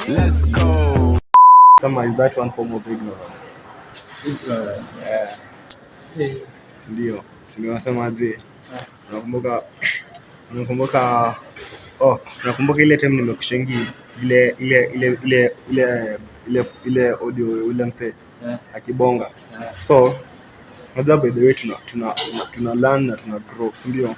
Let's go. Kama is that one form of ignorance? Ignorance. Yeah. Hey. Sindio nasemaje? Unakumbuka unakumbuka unakumbuka ile time nimekushangi ile audio ule mse akibonga. So unajua by the way tuna learn na tuna grow, si ndio?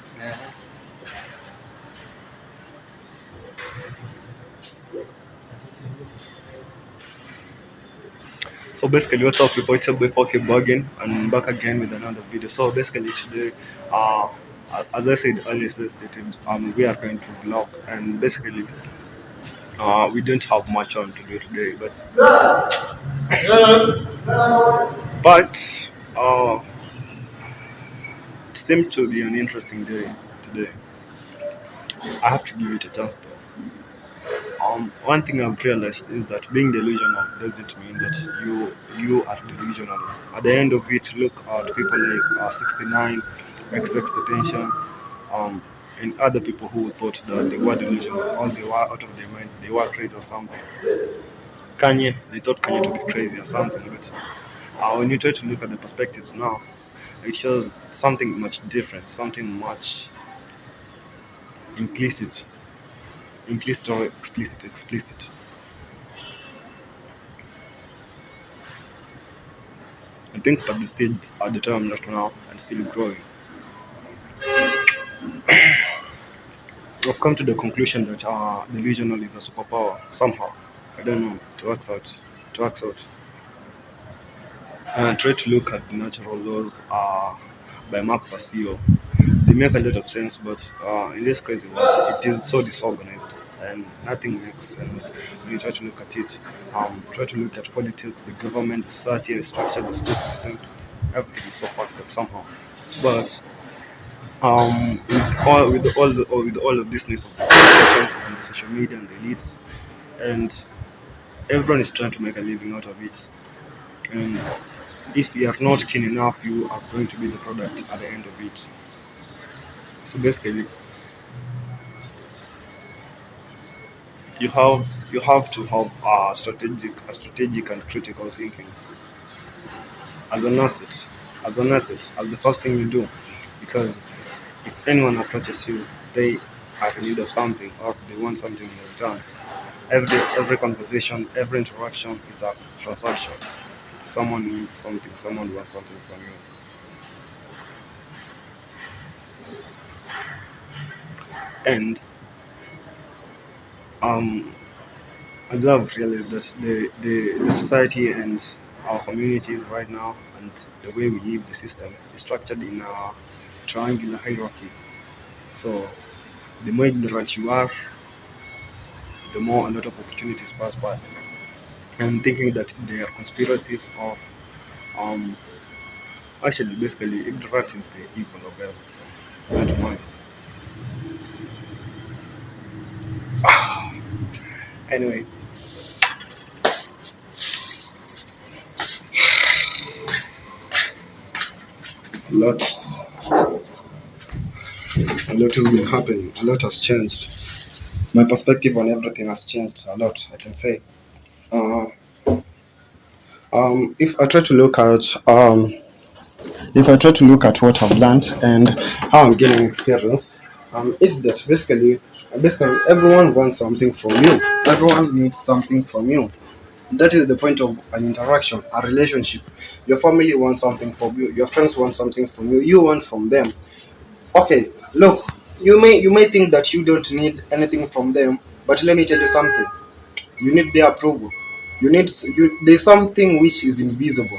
So basically, what's up people, it's your boy fucking Bugging and I'm back again with another video. So basically today, as I said earlier stated, we are going to vlog, and basically we don't have much on to do today, but it seems to be an interesting day today. I have to give it a chance though. One thing I've realized is that being delusional doesn't mean that you are delusional. At the end of it, look at people like 69, XX Detention, and other people who thought that they were delusional, or they were out of their mind, they were crazy or something. Kanye, they thought Kanye to be crazy or something, but when you try to look at the perspectives now, it shows something much different, something much implicit or explicit. I think at the stage at the time right now and still growing, I've come to the conclusion that delusional is a superpower somehow. I don't know. It works out. And I try to look at the natural laws by Mark Passio. They make a lot of sense, but in this crazy world, it is so disorganized and nothing makes sense when you try to look at it. Try to look at politics, the government, the society, the structure, the school system. Everything is so fucked up somehow. But with all of this news of the politicians and the social media and the elites, and everyone is trying to make a living out of it. And if you are not keen enough, you are going to be the product at the end of it. So basically, you have to have strategic and critical thinking as an asset, as the first thing you do, because if anyone approaches you, they are in need of something or they want something in return. Every conversation, every interaction is a transaction. Someone needs something, someone wants something from you. And as I've realized that the society and our communities right now and the way we live the system is structured in a triangular hierarchy. So the more ignorant you are, the more a lot of opportunities pass by. And thinking that they are conspiracies or um actually basically ignorance is the evil of everything. That's mine. Anyway, lots a lot has been happening, a lot has changed. My perspective on everything has changed a lot, I can say. Uh, if I try to look at what I've learned and how I'm gaining experience, is that basically everyone wants something from you. Everyone needs something from you. That is the point of an interaction, a relationship. Your family wants something from you. Your friends want something from you. You want from them. Okay, look, you may think that you don't need anything from them, but let me tell you something. You need their approval. There's something which is invisible.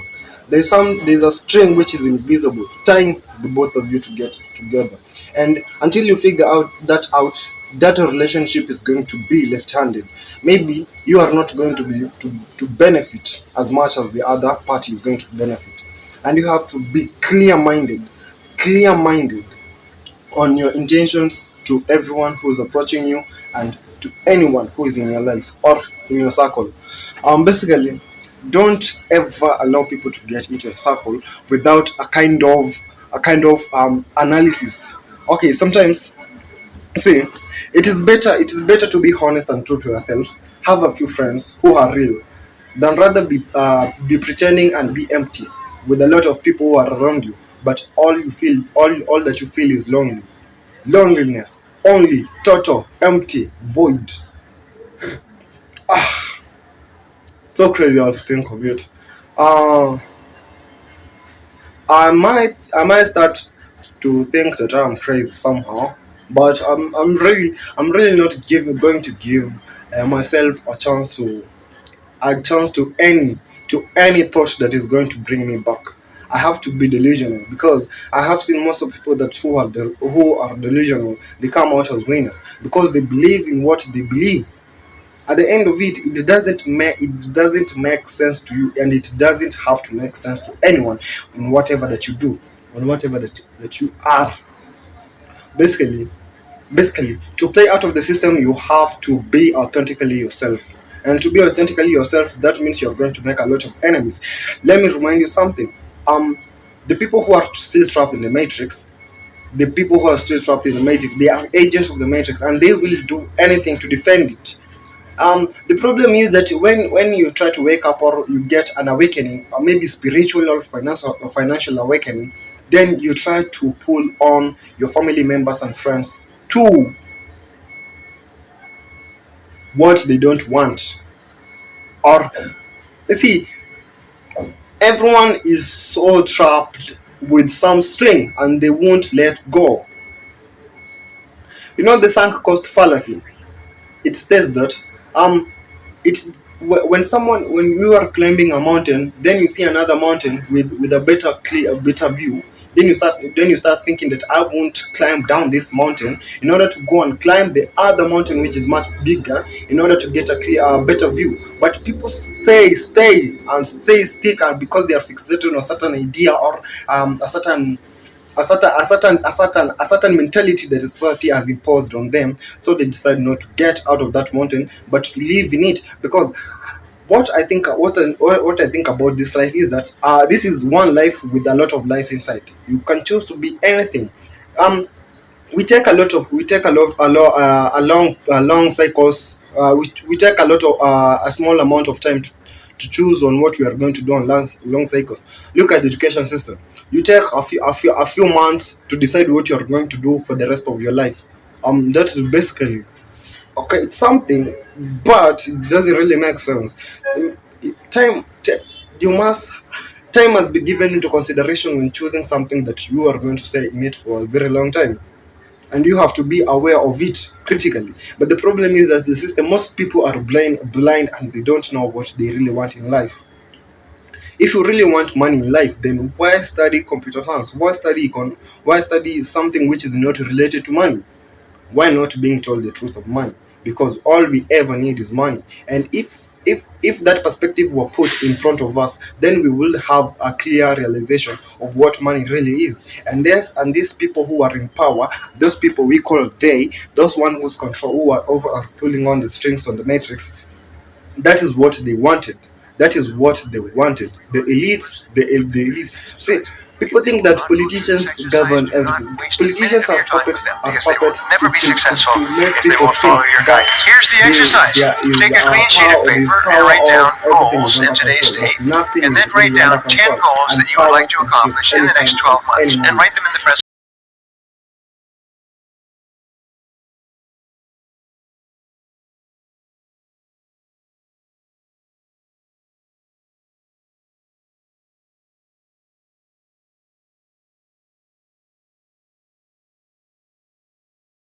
There's a string which is invisible tying the both of you to get together. And until you figure out, that relationship is going to be left-handed. Maybe you are not going to be to benefit as much as the other party is going to benefit. And you have to be clear minded on your intentions to everyone who is approaching you and to anyone who is in your life or in your circle. Basically, don't ever allow people to get into your circle without a kind of analysis. Okay, sometimes see, it is better to be honest and true to yourself Have a few friends who are real than rather be pretending and be empty with a lot of people who are around you, but all that you feel is loneliness, only, total, empty, void. So crazy how to think of it. Uh, I might start to think that I'm crazy somehow, but I'm really not going to give myself a chance to any thought that is going to bring me back. I have to be delusional because I have seen most of people that who are delusional. They come out as winners because they believe in what they believe. At the end of it, it doesn't make sense to you, and it doesn't have to make sense to anyone in whatever that you do, on whatever that you are. Basically, basically, to play out of the system, you have to be authentically yourself. And to be authentically yourself, that means you're going to make a lot of enemies. Let me remind you something. Um, the people who are still trapped in the matrix, they are agents of the matrix, and they will do anything to defend it. The problem is that when you try to wake up, or you get an awakening, or maybe spiritual or financial awakening, then you try to pull on your family members and friends to what they don't want. Or you see, everyone is so trapped with some string and they won't let go. You know the sunk cost fallacy. It says that um it when you are climbing a mountain, then you see another mountain with a better view. Then you start thinking that I won't climb down this mountain in order to go and climb the other mountain which is much bigger, in order to get a better view. But people stay stick, and because they are fixated on a certain idea, or a certain mentality that the society has imposed on them, so they decide not to get out of that mountain but to live in it. Because what I think about this life is that this is one life with a lot of lives inside. You can choose to be anything. Um we take a lot of we take a lot a long cycles. We take a small amount of time to choose on what we are going to do on long cycles. Look at the education system. You take a few months to decide what you are going to do for the rest of your life. That is basically okay. It's something, but it doesn't really make sense. Time, you must time must be given into consideration when choosing something that you are going to stay in it for a very long time, and you have to be aware of it critically. But the problem is that the system, most people are blind, and they don't know what they really want in life. If you really want money in life, then why study computer science? Why study something which is not related to money? Why not being told the truth of money? Because all we ever need is money. And if that perspective were put in front of us, then we will have a clear realization of what money really is. And these people who are in power, those people we call they, those one who's control who are pulling on the strings on the matrix, that is what they wanted. That is what they wanted. The elites. See, people think that politicians govern everything. Politicians are puppets to make people think that there is power of everything is under control. That nothing is really under control, and power is controlled anytime, anywhere.